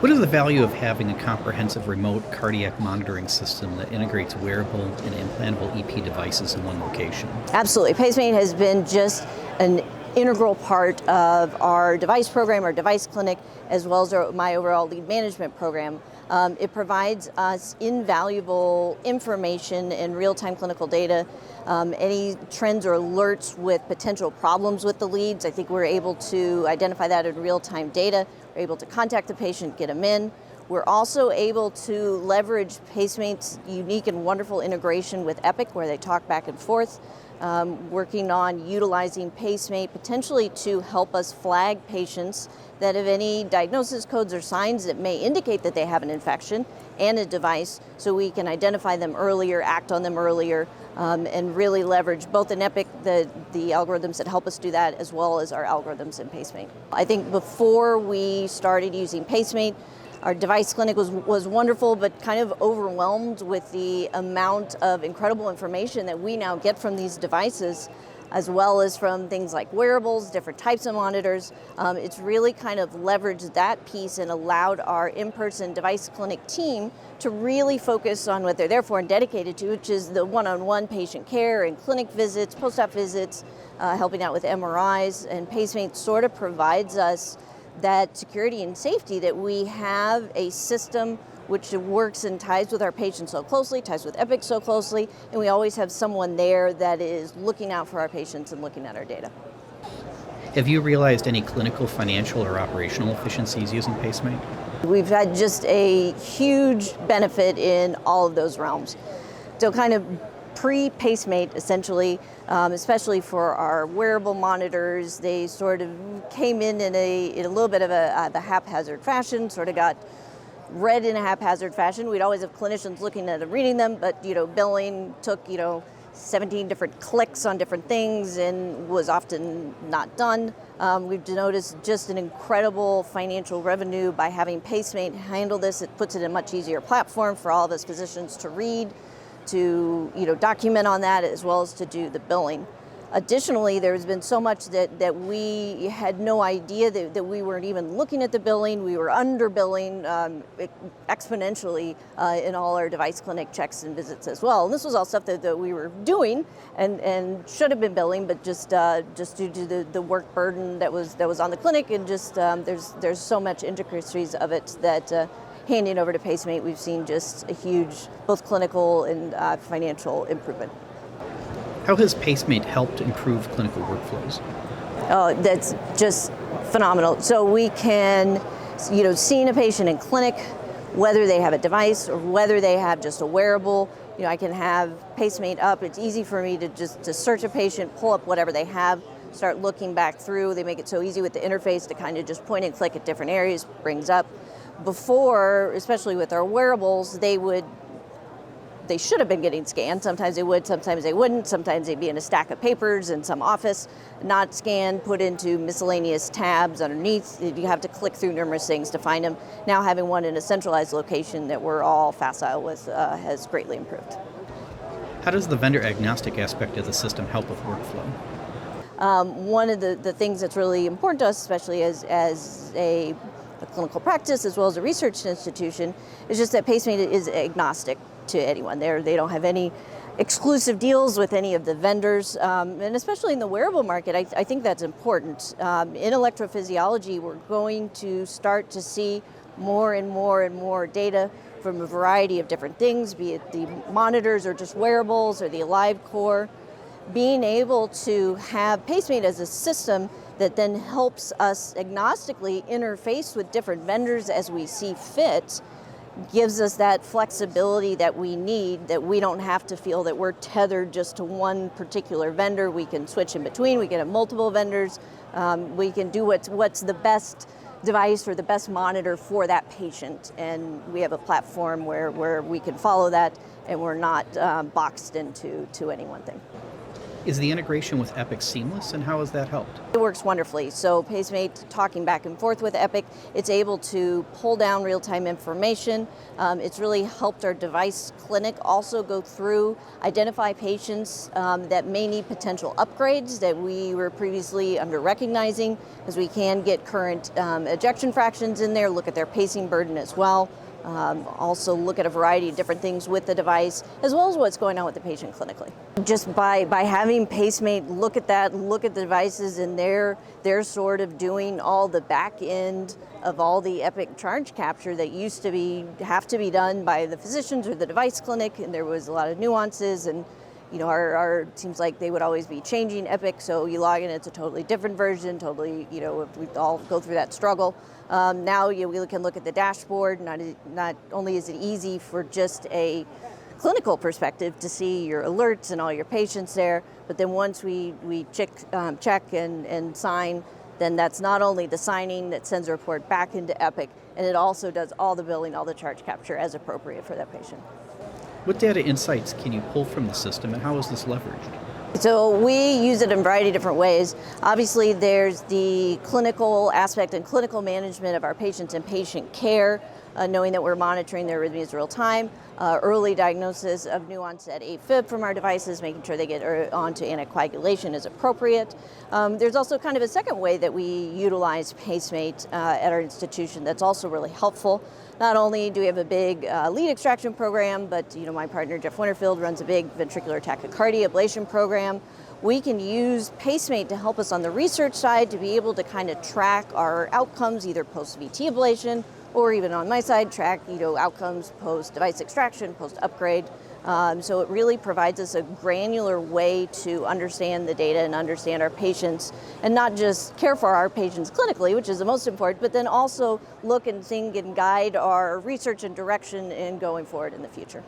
What is the value of having a comprehensive remote cardiac monitoring system that integrates wearable and implantable EP devices in one location? Absolutely. PaceMate has been just an integral part of our device program, our device clinic, as well as my overall lead management program. It provides us invaluable information and real-time clinical data. Any trends or alerts with potential problems with the leads, I think we're able to identify that in real-time data. We're able to contact the patient, get them in. We're also able to leverage PaceMate's unique and wonderful integration with Epic, where they talk back and forth, working on utilizing PaceMate potentially to help us flag patients that have any diagnosis codes or signs that may indicate that they have an infection and a device, so we can identify them earlier, act on them earlier, and really leverage both in Epic, the algorithms that help us do that, as well as our algorithms in PaceMate. I think before we started using PaceMate, our device clinic was wonderful, but kind of overwhelmed with the amount of incredible information that we now get from these devices, as well as from things like wearables, different types of monitors. It's really kind of leveraged that piece and allowed our in-person device clinic team to really focus on what they're there for and dedicated to, which is the one-on-one patient care and clinic visits, post-op visits, helping out with MRIs, and PaceMate sort of provides us that security and safety that we have a system which works and ties with our patients so closely, ties with Epic so closely, and we always have someone there that is looking out for our patients and looking at our data. Have you realized any clinical, financial, or operational efficiencies using PaceMate? We've had just a huge benefit in all of those realms. So kind of pre-PaceMate, essentially, especially for our wearable monitors, they sort of came in a little bit of a haphazard fashion, sort of got read in a haphazard fashion. We'd always have clinicians looking at them, reading them, but billing took 17 different clicks on different things and was often not done. We've noticed just an incredible financial revenue by having PaceMate handle this. It puts it in a much easier platform for all of us physicians to read, to document on that, as well as to do the billing. Additionally, there's been so much that we had no idea that we weren't even looking at the billing. We were under billing exponentially in all our device clinic checks and visits as well. And this was all stuff that we were doing and should have been billing, but just due to the work burden that was on the clinic, and just there's so much intricacies of it that handing over to PaceMate, we've seen just a huge both clinical and financial improvement. How has PaceMate helped improve clinical workflows? Oh, that's just phenomenal. So we can, seeing a patient in clinic, whether they have a device or whether they have just a wearable, I can have PaceMate up. It's easy for me to search a patient, pull up whatever they have, start looking back through. They make it so easy with the interface to kind of just point and click at different areas, brings up. Before, especially with our wearables, they should have been getting scanned. Sometimes they would, sometimes they wouldn't. Sometimes they'd be in a stack of papers in some office, not scanned, put into miscellaneous tabs underneath. You have to click through numerous things to find them. Now having one in a centralized location that we're all facile with has greatly improved. How does the vendor agnostic aspect of the system help with workflow? One of the things that's really important to us, especially as a clinical practice as well as a research institution, is just that PaceMate is agnostic to anyone. They don't have any exclusive deals with any of the vendors, and especially in the wearable market, I think that's important. In electrophysiology, we're going to start to see more and more and more data from a variety of different things, be it the monitors or just wearables or the Alive Core. Being able to have PaceMate as a system that then helps us agnostically interface with different vendors as we see fit gives us that flexibility that we need, that we don't have to feel that we're tethered just to one particular vendor. We can switch in between, we can have multiple vendors, we can do what's the best device or the best monitor for that patient, and we have a platform where we can follow that and we're not boxed into any one thing. Is the integration with Epic seamless, and how has that helped? It works wonderfully. So PaceMate, talking back and forth with Epic, it's able to pull down real-time information. It's really helped our device clinic also go through, identify patients that may need potential upgrades that we were previously under-recognizing, as we can get current ejection fractions in there, look at their pacing burden as well. Also look at a variety of different things with the device, as well as what's going on with the patient clinically. Just by having PaceMate look at that, look at the devices, and they're sort of doing all the back end of all the Epic charge capture that used to have to be done by the physicians or the device clinic, and there was a lot of nuances, and our seems like they would always be changing Epic, so you log in, it's a totally different version, totally, we all go through that struggle. Now we can look at the dashboard. Not only is it easy for just a clinical perspective to see your alerts and all your patients there, but then once we check and sign, then that's not only the signing that sends a report back into Epic, and it also does all the billing, all the charge capture as appropriate for that patient. What data insights can you pull from the system, and how is this leveraged? So we use it in a variety of different ways. Obviously, there's the clinical aspect and clinical management of our patients and patient care, knowing that we're monitoring their arrhythmias real time, early diagnosis of new onset AFib from our devices, making sure they get onto anticoagulation as appropriate. There's also kind of a second way that we utilize PaceMate at our institution that's also really helpful. Not only do we have a big lead extraction program, but my partner Jeff Winterfield runs a big ventricular tachycardia ablation program. We can use PaceMate to help us on the research side to be able to kind of track our outcomes, either post-VT ablation or even on my side, track outcomes post-device extraction, post-upgrade. So it really provides us a granular way to understand the data and understand our patients, and not just care for our patients clinically, which is the most important, but then also look and think and guide our research and direction in going forward in the future.